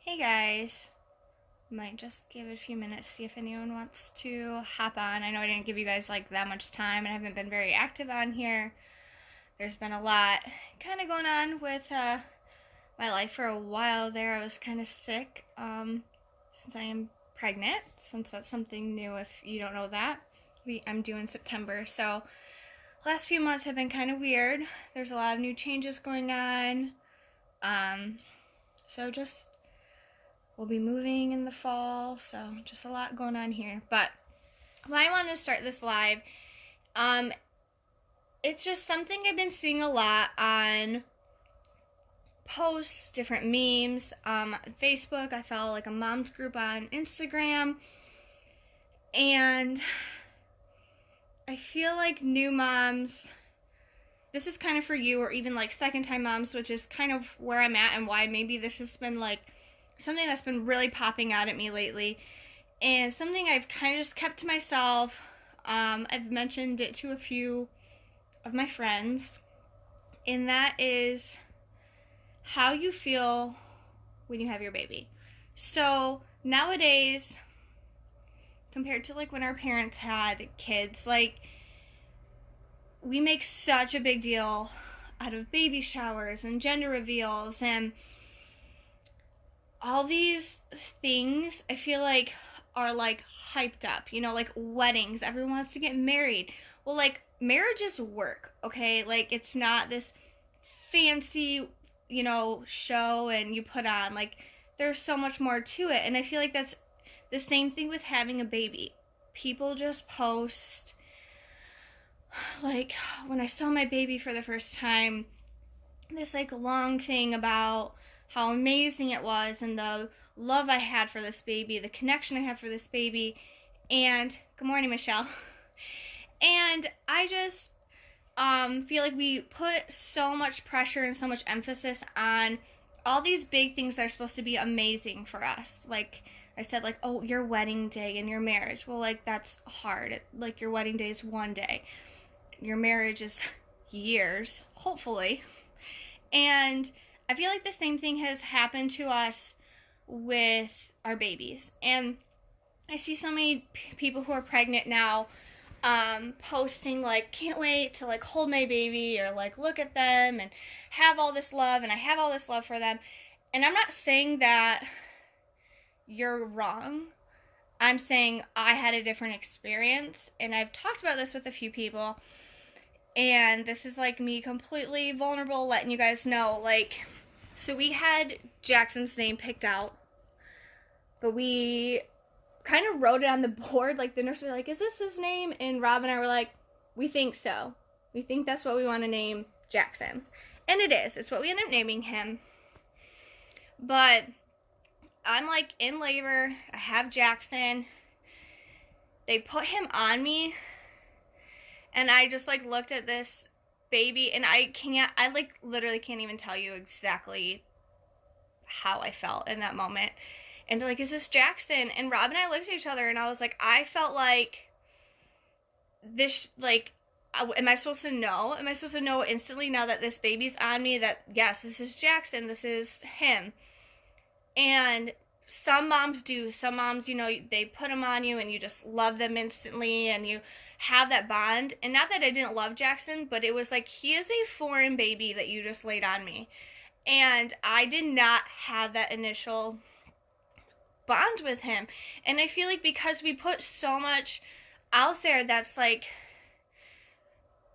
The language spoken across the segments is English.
Hey guys, might just give it a few minutes, see if anyone wants to hop on. I know I didn't give you guys like that much time and I haven't been very active on here. There's been a lot kind of going on with my life for a while there. I was kind of sick since I am pregnant, since that's something new if you don't know that. I'm due in September, so last few months have been kind of weird. There's a lot of new changes going on. So just we'll be moving in the fall, so just a lot going on here. But why I wanted to start this live, it's just something I've been seeing a lot on posts, different memes, Facebook. I follow like a mom's group on Instagram, and I feel like new moms, this is kind of for you, or even like second time moms, which is kind of where I'm at and why maybe this has been like something that's been really popping out at me lately, and something I've kind of just kept to myself. I've mentioned it to a few of my friends, and that is how you feel when you have your baby. So nowadays, compared to like when our parents had kids, like we make such a big deal out of baby showers and gender reveals and all these things. I feel like are like hyped up, like weddings. Everyone wants to get married. Well, like marriage is work, okay? Like it's not this fancy, show and you put on. Like there's so much more to it. And I feel like that's the same thing with having a baby. People just post, like when I saw my baby for the first time, this like long thing about how amazing it was and the love I had for this baby, the connection I have for this baby. And good morning, Michelle. And I just feel like we put so much pressure and so much emphasis on all these big things that are supposed to be amazing for us. Like I said, like, oh, your wedding day and your marriage. Well, like that's hard. Like your wedding day is one day. Your marriage is years, hopefully. And I feel like the same thing has happened to us with our babies. And I see so many people who are pregnant now posting like, can't wait to like hold my baby, or like look at them and have all this love, and I have all this love for them. And I'm not saying that you're wrong. I'm saying I had a different experience, and I've talked about this with a few people. And this is like me completely vulnerable, letting you guys know, like, so we had Jackson's name picked out, but we kind of wrote it on the board. Like the nurse was like, is this his name? And Rob and I were like, we think so. We think that's what we want to name Jackson. And it is. It's what we ended up naming him. But I'm like in labor. I have Jackson. They put him on me. And I just like looked at this baby, and I like literally can't even tell you exactly how I felt in that moment. And they're like, is this Jackson? And Rob and I looked at each other, and I was like, I felt like this, like, am I supposed to know? Am I supposed to know instantly now that this baby's on me that, yes, this is Jackson, this is him? And some moms do. Some moms, they put them on you and you just love them instantly and you have that bond. And not that I didn't love Jackson, but it was like, he is a foreign baby that you just laid on me. And I did not have that initial bond with him. And I feel like because we put so much out there that's like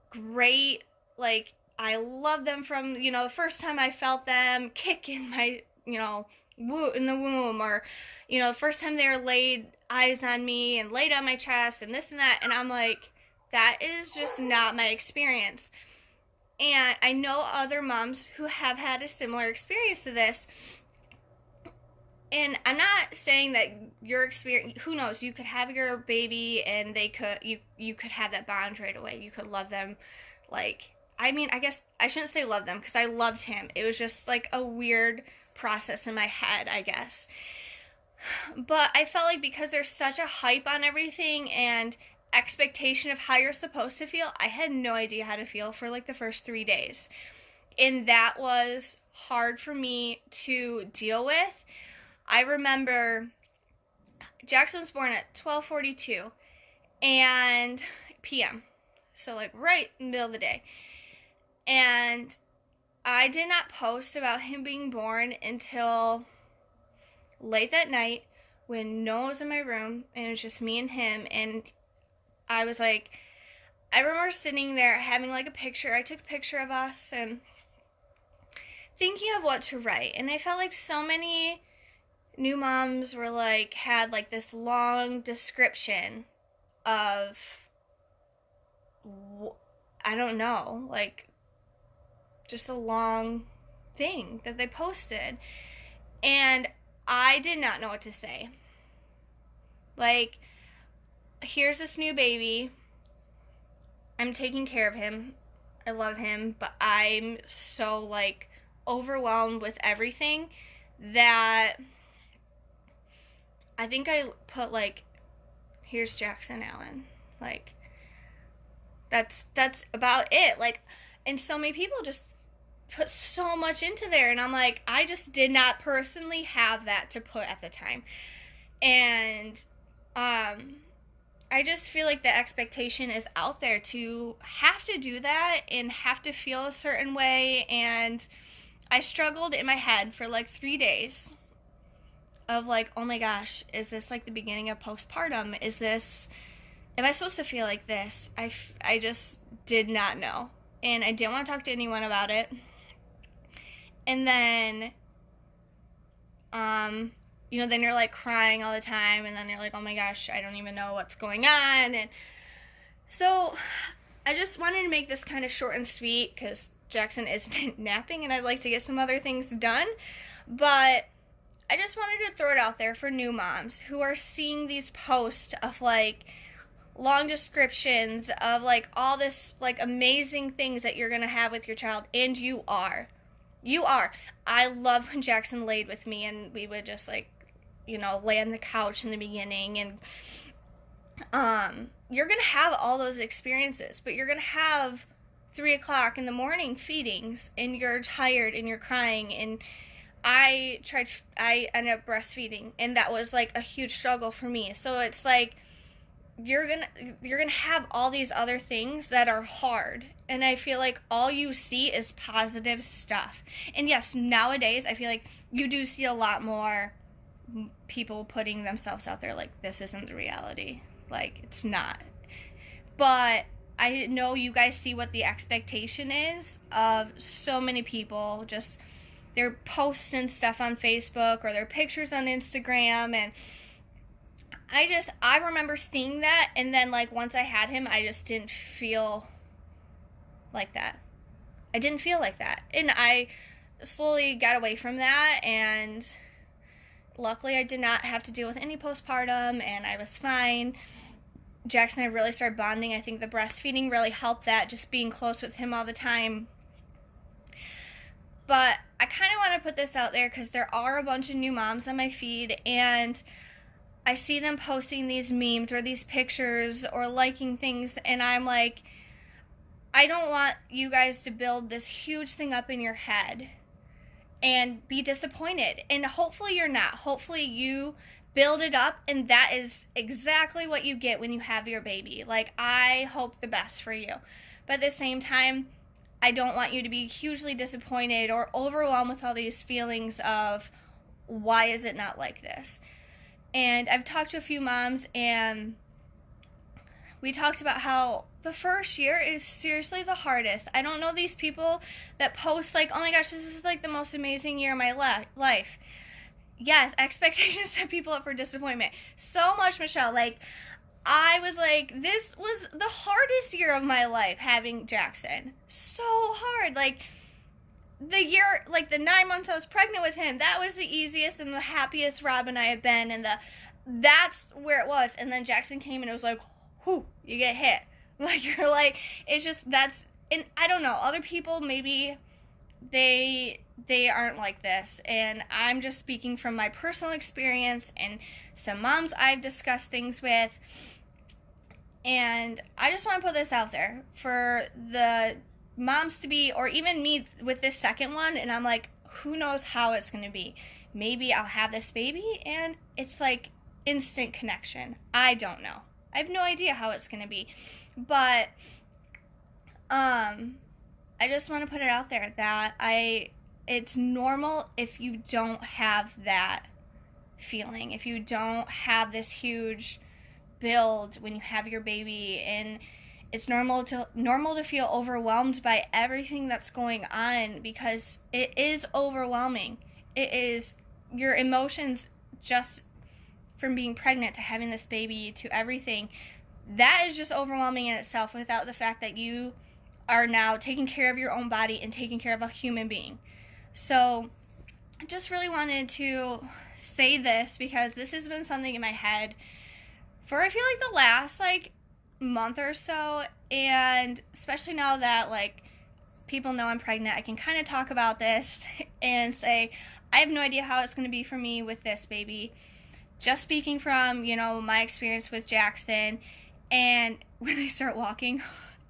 great, like I love them from, the first time I felt them kick in my, in the womb, or the first time they were laid eyes on me and laid on my chest and this and that, and I'm like, that is just not my experience. And I know other moms who have had a similar experience to this, and I'm not saying that your experience, who knows, you could have your baby and you could have that bond right away. You could love them. Like, I mean, I guess I shouldn't say love them, because I loved him. It was just like a weird process in my head, I guess. But I felt like because there's such a hype on everything and expectation of how you're supposed to feel, I had no idea how to feel for like the first 3 days. And that was hard for me to deal with. I remember Jackson was born at 12:42 and p.m. So like right in the middle of the day. And I did not post about him being born until late that night when no one was in my room and it was just me and him. And I was like, I remember sitting there having like a picture. I took a picture of us and thinking of what to write. And I felt like so many new moms were like, had like this long description of, I don't know, like just a long thing that they posted. And I did not know what to say. Like, here's this new baby. I'm taking care of him. I love him, but I'm so like overwhelmed with everything that I think I put like, here's Jackson Allen. Like, that's about it. Like, and so many people just put so much into there, and I'm like, I just did not personally have that to put at the time. And I just feel like the expectation is out there to have to do that and have to feel a certain way. And I struggled in my head for like 3 days of like, oh my gosh, is this like the beginning of postpartum? Is this, am I supposed to feel like this? I just did not know. And I didn't want to talk to anyone about it. And then, you know, then you're like crying all the time, and then you're like, oh my gosh, I don't even know what's going on. And so I just wanted to make this kind of short and sweet because Jackson isn't napping and I'd like to get some other things done. But I just wanted to throw it out there for new moms who are seeing these posts of like long descriptions of like all this like amazing things that you're going to have with your child. And you are. I love when Jackson laid with me and we would just like, you know, lay on the couch in the beginning. And you're going to have all those experiences, but you're going to have 3 o'clock in the morning feedings and you're tired and you're crying. And I ended up breastfeeding, and that was like a huge struggle for me. So it's like, you're gonna have all these other things that are hard, and I feel like all you see is positive stuff. And yes, nowadays I feel like you do see a lot more people putting themselves out there like, this isn't the reality, like it's not. But I know you guys see what the expectation is of so many people, just their posts and stuff on Facebook or their pictures on Instagram. And I remember seeing that, and then like once I had him, I just didn't feel like that. I didn't feel like that. And I slowly got away from that, and luckily I did not have to deal with any postpartum, and I was fine. Jackson and I really started bonding. I think the breastfeeding really helped that, just being close with him all the time. But I kind of want to put this out there because there are a bunch of new moms on my feed, and I see them posting these memes or these pictures or liking things, and I'm like, I don't want you guys to build this huge thing up in your head and be disappointed. And hopefully you're not. Hopefully you build it up, and that is exactly what you get when you have your baby. Like, I hope the best for you. But at the same time, I don't want you to be hugely disappointed or overwhelmed with all these feelings of, why is it not like this? And I've talked to a few moms, and we talked about how the first year is seriously the hardest. I don't know these people that post like, oh my gosh, this is like the most amazing year of my life. Yes, expectations set people up for disappointment. So much, Michelle. Like, I was like, this was the hardest year of my life having Jackson. So hard. Like, the year, like the 9 months I was pregnant with him, that was the easiest and the happiest Rob and I have been, and that's where it was. And then Jackson came, and it was like, whew, you get hit. Like, you're like, it's just, that's, and I don't know, other people, maybe they aren't like this, and I'm just speaking from my personal experience and some moms I've discussed things with, and I just want to put this out there for the moms to be, or even me with this second one, and I'm like, who knows how it's going to be. maybe I'll have this baby and it's like instant connection. I don't know. I have no idea how it's going to be. But I just want to put it out there that it's normal if you don't have that feeling, if you don't have this huge build when you have your baby, and it's normal to feel overwhelmed by everything that's going on, because it is overwhelming. It is your emotions, just from being pregnant to having this baby to everything. That is just overwhelming in itself, without the fact that you are now taking care of your own body and taking care of a human being. So I just really wanted to say this, because this has been something in my head for, I feel like, the last like month or so, and especially now that like people know I'm pregnant, I can kind of talk about this and say I have no idea how it's going to be for me with this baby. Just speaking from, you know, my experience with Jackson, and when they start walking,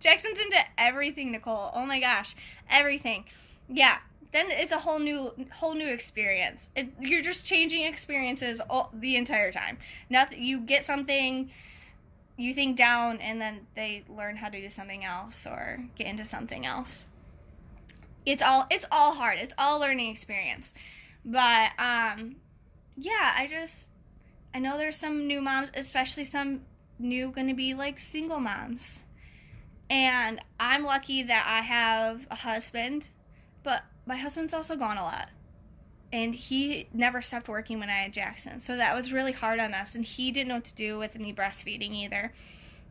Jackson's into everything, Nicole. Oh my gosh, everything. Yeah, then it's a whole new experience. You're just changing experiences the entire time. Nothing. You get something, you think down, and then they learn how to do something else or get into something else. It's all hard. It's all learning experience. But yeah, I know there's some new moms, especially some new gonna be like single moms. And I'm lucky that I have a husband, but my husband's also gone a lot. And he never stopped working when I had Jackson. So that was really hard on us. And he didn't know what to do with me breastfeeding either.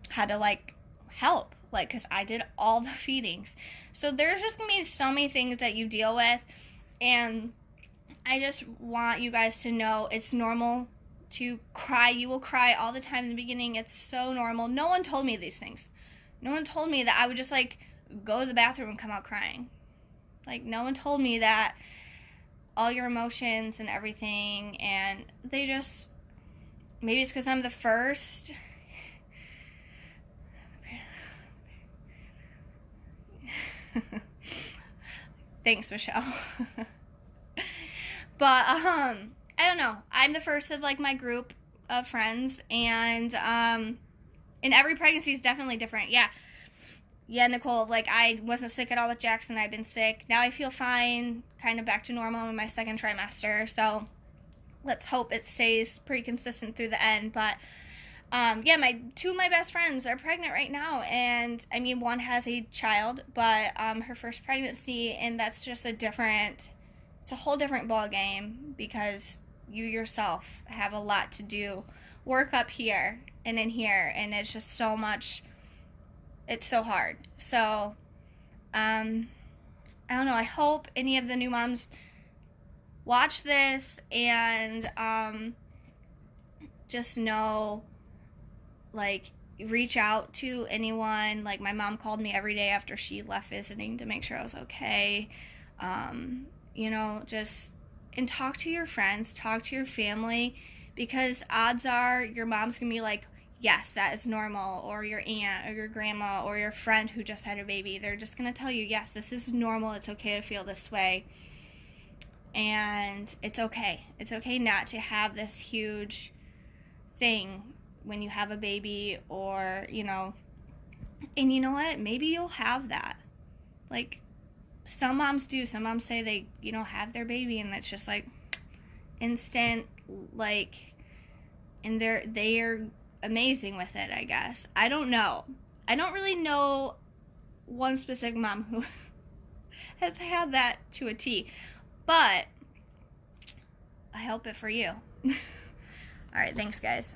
Had to like help, like, because I did all the feedings. So there's just going to be so many things that you deal with. And I just want you guys to know it's normal to cry. You will cry all the time in the beginning. It's so normal. No one told me these things. No one told me that I would just, like, go to the bathroom and come out crying. Like, no one told me that all your emotions and everything, and they just, maybe it's because I'm the first. Thanks, Michelle. But, I don't know. I'm the first of, like, my group of friends, and, every pregnancy is definitely different. Yeah, Nicole, like, I wasn't sick at all with Jackson. I've been sick. Now I feel fine, kind of back to normal in my second trimester. So let's hope it stays pretty consistent through the end. But, yeah, two of my best friends are pregnant right now. And, I mean, one has a child, but her first pregnancy, and that's just it's a whole different ball game, because you yourself have a lot to do. Work up here and in here, and it's just so much. It's so hard. So, I don't know. I hope any of the new moms watch this and just know, like, reach out to anyone. Like, my mom called me every day after she left visiting to make sure I was okay. You know, and talk to your friends, talk to your family, because odds are your mom's gonna be like, yes, that is normal, or your aunt or your grandma or your friend who just had a baby. They're just going to tell you, yes, this is normal. It's okay to feel this way. And it's okay. It's okay not to have this huge thing when you have a baby, or, you know, and you know what? Maybe you'll have that. Like, some moms do. Some moms say they, you know, have their baby and it's just like instant, like, and they're amazing with it, I guess. I don't know. I don't really know one specific mom who has had that to a T, but I hope it for you. All right, thanks, guys.